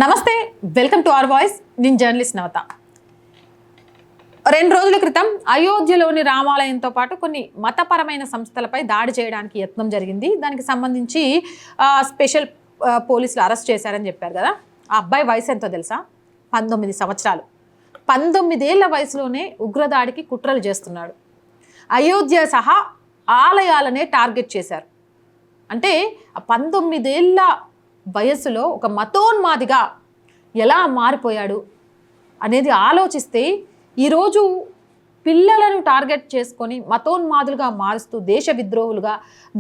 నమస్తే, welcome to our voice. నేను journalist నవత. 2 రోజుల క్రితం అయోధ్యలోని రామాలయంతో పాటు కొన్ని మతపరమైన సంస్థలపై దాడి చేయడానికి యత్నం జరిగింది. దానికి సంబంధించి స్పెషల్ పోలీసులు అరెస్ట్ చేశారని చెప్పారు కదా. ఆ అబ్బాయి వయసు ఎంతో తెలుసా? 19 సంవత్సరాలు. 19 ఏళ్ల వయసులోనే ఉగ్రదాడికి కుట్రలు చేస్తున్నాడు. అయోధ్య సహా ఆలయాలనే టార్గెట్ చేశారు. అంటే ఆ 19 ఏళ్ల వయసులో ఒక మతోన్మాదిగా ఎలా మారిపోయాడు అనేది ఆలోచిస్తే ఈరోజు పిల్లలను టార్గెట్ చేసుకొని మతోన్మాదులుగా మారుస్తూ దేశ విద్రోహులుగా,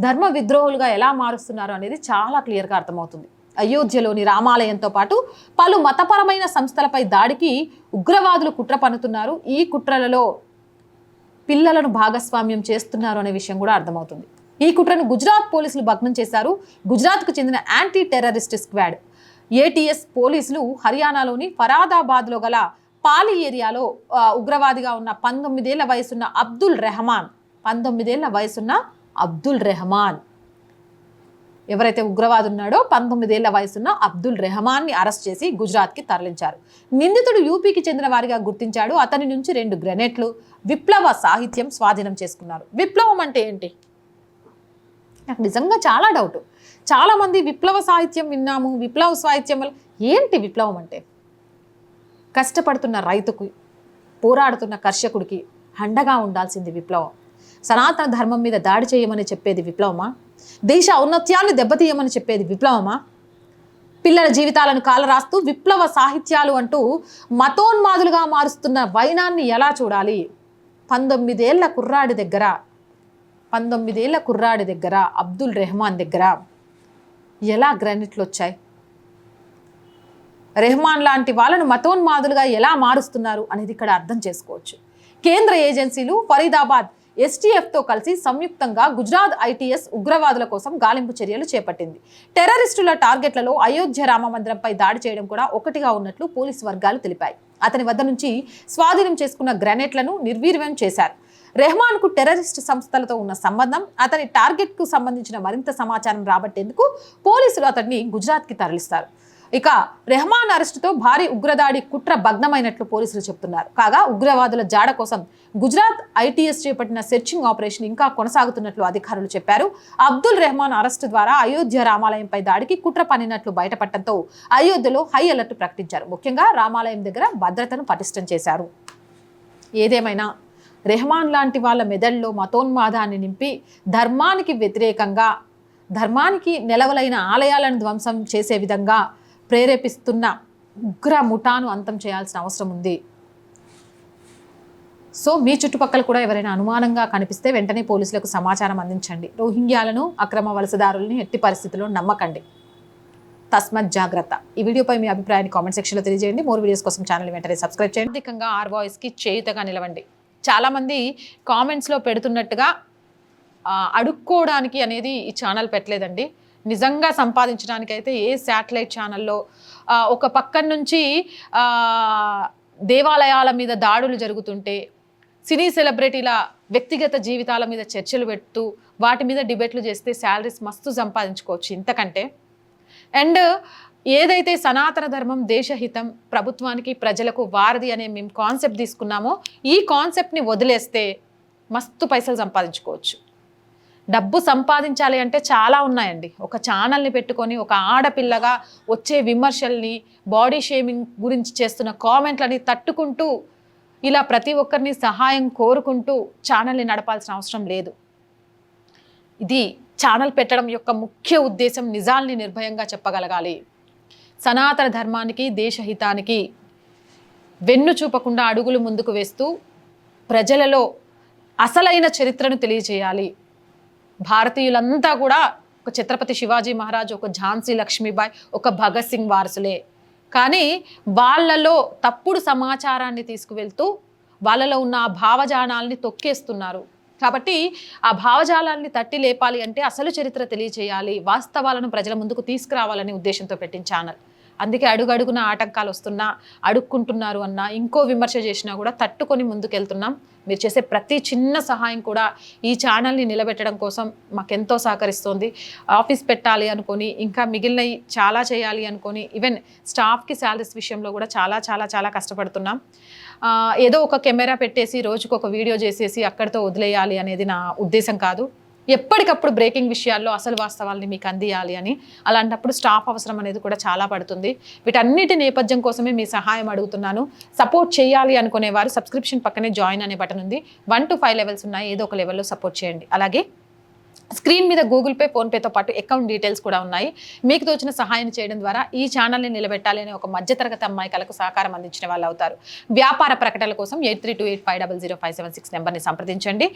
ధర్మ విద్రోహులుగా ఎలా మారుస్తున్నారు అనేది చాలా క్లియర్గా అర్థమవుతుంది. అయోధ్యలోని రామాలయంతో పాటు పలు మతపరమైన సంస్థలపై దాడికి ఉగ్రవాదులు కుట్ర పన్నుతున్నారు. ఈ కుట్రలలో పిల్లలను భాగస్వామ్యం చేస్తున్నారు అనే విషయం కూడా అర్థమవుతుంది. ఈ కుట్రను గుజరాత్ పోలీసులు భగ్నం చేశారు. గుజరాత్కు చెందిన యాంటీ టెర్రరిస్ట్ స్క్వాడ్ ఏటీఎస్ పోలీసులు హర్యానాలోని ఫరాదాబాద్లో గల పాలి ఏరియాలో ఉగ్రవాదిగా ఉన్న 19 ఏళ్ల వయసున్న అబ్దుల్ రెహమాన్ 19 ఏళ్ల వయసున్న అబ్దుల్ రెహమాన్ ఎవరైతే ఉగ్రవాది ఉన్నాడో 19 ఏళ్ల వయసున్న అబ్దుల్ రెహమాన్ని అరెస్ట్ చేసి గుజరాత్కి తరలించారు. నిందితుడు యూపీకి చెందిన వారిగా గుర్తించాడు. అతని నుంచి 2 గ్రెనేడ్లు, విప్లవ సాహిత్యం స్వాధీనం చేసుకున్నారు. విప్లవం అంటే ఏంటి? నాకు నిజంగా చాలా డౌట్. చాలామంది విప్లవ సాహిత్యం విన్నాము, విప్లవ సాహిత్యం వల్ల ఏంటి విప్లవం అంటే? కష్టపడుతున్న రైతుకు, పోరాడుతున్న కర్షకుడికి అండగా ఉండాల్సింది విప్లవం. సనాతన ధర్మం మీద దాడి చేయమని చెప్పేది విప్లవమా? దేశ ఔన్నత్యాన్ని దెబ్బతీయమని చెప్పేది విప్లవమా? పిల్లల జీవితాలను కాలరాస్తూ విప్లవ సాహిత్యాలు అంటూ మతోన్మాదులుగా మారుస్తున్న వైనాన్ని ఎలా చూడాలి? 19 ఏళ్ల కుర్రాడి దగ్గర అబ్దుల్ రెహమాన్ దగ్గర ఎలా గ్రానైట్లు వచ్చాయి? రెహమాన్ లాంటి వాళ్ళను మతోన్మాదులుగా ఎలా మారుస్తున్నారు అనేది ఇక్కడ అర్థం చేసుకోవచ్చు. కేంద్ర ఏజెన్సీలు ఫరీదాబాద్ ఎస్టీఎఫ్తో కలిసి సంయుక్తంగా గుజరాత్ ఐటీఎస్ ఉగ్రవాదుల కోసం గాలింపు చర్యలు చేపట్టింది. టెర్రరిస్టుల టార్గెట్లలో అయోధ్య రామ మందిరంపై దాడి చేయడం కూడా ఒకటిగా ఉన్నట్లు పోలీసు వర్గాలు తెలిపాయి. అతని వద్ద నుంచి స్వాధీనం చేసుకున్న గ్రెనేడ్లను నిర్వీర్యం చేశారు. రెహమాన్కు టెర్రరిస్ట్ సంస్థలతో ఉన్న సంబంధం, అతని టార్గెట్కు సంబంధించిన మరింత సమాచారం రాబట్టేందుకు పోలీసులు అతన్ని గుజరాత్కి తరలిస్తారు. ఇక రెహమాన్ అరెస్టుతో భారీ ఉగ్రదాడి కుట్ర భగ్నమైనట్లు పోలీసులు చెబుతున్నారు. కాగా ఉగ్రవాదుల జాడ కోసం గుజరాత్ ఐటీఎస్ చేపట్టిన సెర్చింగ్ ఆపరేషన్ ఇంకా కొనసాగుతున్నట్లు అధికారులు చెప్పారు. అబ్దుల్ రెహమాన్ అరెస్టు ద్వారా అయోధ్య రామాలయంపై దాడికి కుట్ర పన్నినట్లు బయటపడటంతో అయోధ్యలో హై అలర్ట్ ప్రకటించారు. ముఖ్యంగా రామాలయం దగ్గర భద్రతను పటిష్టం చేశారు. ఏదేమైనా రెహమాన్ లాంటి వాళ్ళ మెదడులో మతోన్మాదాన్ని నింపి ధర్మానికి వ్యతిరేకంగా, ధర్మానికి నెలవలైన ఆలయాలను ధ్వంసం చేసే విధంగా ప్రేరేపిస్తున్న ఉగ్ర ముఠాను అంతం చేయాల్సిన అవసరం ఉంది. సో మీ చుట్టుపక్కల కూడా ఎవరైనా అనుమానంగా కనిపిస్తే వెంటనే పోలీసులకు సమాచారం అందించండి. రోహింగ్యాలను, అక్రమ వలసదారులని ఎట్టి పరిస్థితుల్లో నమ్మకండి. తస్మత్ జాగ్రత్త. ఈ వీడియోపై మీ అభిప్రాయాన్ని కామెంట్ సెక్షన్లో తెలియజేయండి. మోర్ వీడియోస్ కోసం ఛానల్ వెంటనే సబ్స్క్రైబ్ చేయండి. అధికంగా ఆర్ వాయిస్కి చేయుతగా నిలవండి. చాలామంది కామెంట్స్లో పెడుతున్నట్టుగా అడుక్కోవడానికి అనేది ఈ ఛానల్ పెట్టలేదండి. నిజంగా సంపాదించడానికి అయితే ఏ శాటిలైట్ ఛానల్లో ఒక పక్కన నుంచి దేవాలయాల మీద దాడులు జరుగుతుంటే, సినీ సెలబ్రిటీల వ్యక్తిగత జీవితాల మీద చర్చలు పెడుతూ వాటి మీద డిబేట్లు చేస్తే శాలరీస్ మస్తు సంపాదించుకోవచ్చు ఇంతకంటే. అండ్ ఏదైతే సనాతన ధర్మం, దేశహితం, ప్రభుత్వానికి ప్రజలకు వారధి అనే మేము కాన్సెప్ట్ తీసుకున్నామో ఈ కాన్సెప్ట్ని వదిలేస్తే మస్తు పైసలు సంపాదించుకోవచ్చు. డబ్బు సంపాదించాలి అంటే చాలా ఉన్నాయండి. ఒక ఛానల్ని పెట్టుకొని ఒక ఆడపిల్లగా వచ్చే విమర్శల్ని, బాడీ షేమింగ్ గురించి చేస్తున్న కామెంట్లని తట్టుకుంటూ ఇలా ప్రతి ఒక్కరిని సహాయం కోరుకుంటూ ఛానల్ని నడపాల్సిన అవసరం లేదు. ఇది ఛానల్ పెట్టడం యొక్క ముఖ్య ఉద్దేశం నిజాల్ని నిర్భయంగా చెప్పగలగాలి. సనాతన ధర్మానికి, దేశహితానికి వెన్ను చూపకుండా అడుగులు ముందుకు వేస్తూ ప్రజలలో అసలైన చరిత్రను తెలియజేయాలి. భారతీయులంతా కూడా ఒక ఛత్రపతి శివాజీ మహారాజ్, ఒక ఝాన్సీ లక్ష్మీబాయి, ఒక భగత్ సింగ్ వారసులే. కానీ వాళ్ళలో తప్పుడు సమాచారాన్ని తీసుకువెళ్తూ వాళ్ళలో ఉన్న ఆ భావజాలాల్ని తొక్కేస్తున్నారు. కాబట్టి ఆ భావజాలాన్ని తట్టి లేపాలి అంటే అసలు చరిత్ర తెలియజేయాలి, వాస్తవాలను ప్రజల ముందుకు తీసుకురావాలనే ఉద్దేశంతో పెట్టిన ఛానల్. అందుకే అడుగడుగున ఆటంకాలు వస్తున్నా, అడుక్కుంటున్నారు అన్నా, ఇంకో విమర్శ చేసినా కూడా తట్టుకొని ముందుకెళ్తున్నాం. మీరు చేసే ప్రతి చిన్న సహాయం కూడా ఈ ఛానల్ని నిలబెట్టడం కోసం మాకెంతో సహకరిస్తోంది. ఆఫీస్ పెట్టాలి అనుకొని, ఇంకా మిగిలినవి చాలా చేయాలి అనుకొని, ఈవెన్ స్టాఫ్కి శాలరీస్ విషయంలో కూడా చాలా చాలా చాలా కష్టపడుతున్నాం. ఏదో ఒక కెమెరా పెట్టేసి రోజుకు ఒక వీడియో చేసేసి అక్కడితో వదిలేయాలి అనేది నా ఉద్దేశం కాదు. ఎప్పటికప్పుడు బ్రేకింగ్ విషయాల్లో అసలు వాస్తవాల్ని మీకు అందియాలి అని. అలాంటప్పుడు స్టాఫ్ అవసరం అనేది కూడా చాలా పడుతుంది. వీటన్నిటి నేపథ్యం కోసమే మీ సహాయం అడుగుతున్నాను. సపోర్ట్ చేయాలి అనుకునేవారు సబ్స్క్రిప్షన్ పక్కనే జాయిన్ అనే బటన్ ఉంది. 1 to 5 లెవెల్స్ ఉన్నాయి. ఏదో ఒక లెవెల్లో సపోర్ట్ చేయండి. అలాగే స్క్రీన్ మీద గూగుల్ పే, ఫోన్పేతో పాటు అకౌంట్ డీటెయిల్స్ కూడా ఉన్నాయి. మీకు తోచిన సహాయం చేయడం ద్వారా ఈ ఛానల్ని నిలబెట్టాలి అనే ఒక మధ్యతరగతి అమ్మాయికలకు సహకారం అందించిన వాళ్ళు అవుతారు. వ్యాపార ప్రకటనల కోసం 8328500576 నెంబర్ని సంప్రదించండి.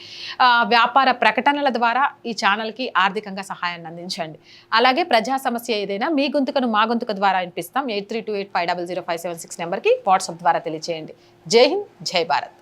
వ్యాపార ప్రకటనల ద్వారా ఈ ఛానల్కి ఆర్థికంగా సహాయాన్ని అందించండి. అలాగే ప్రజా సమస్య ఏదైనా మీ గొంతుకను మా గొంతుక ద్వారా వినిపిస్తాం. 8328500576 నెంబర్కి వాట్సాప్ ద్వారా తెలియజేయండి. జై హింద్, జై భారత్.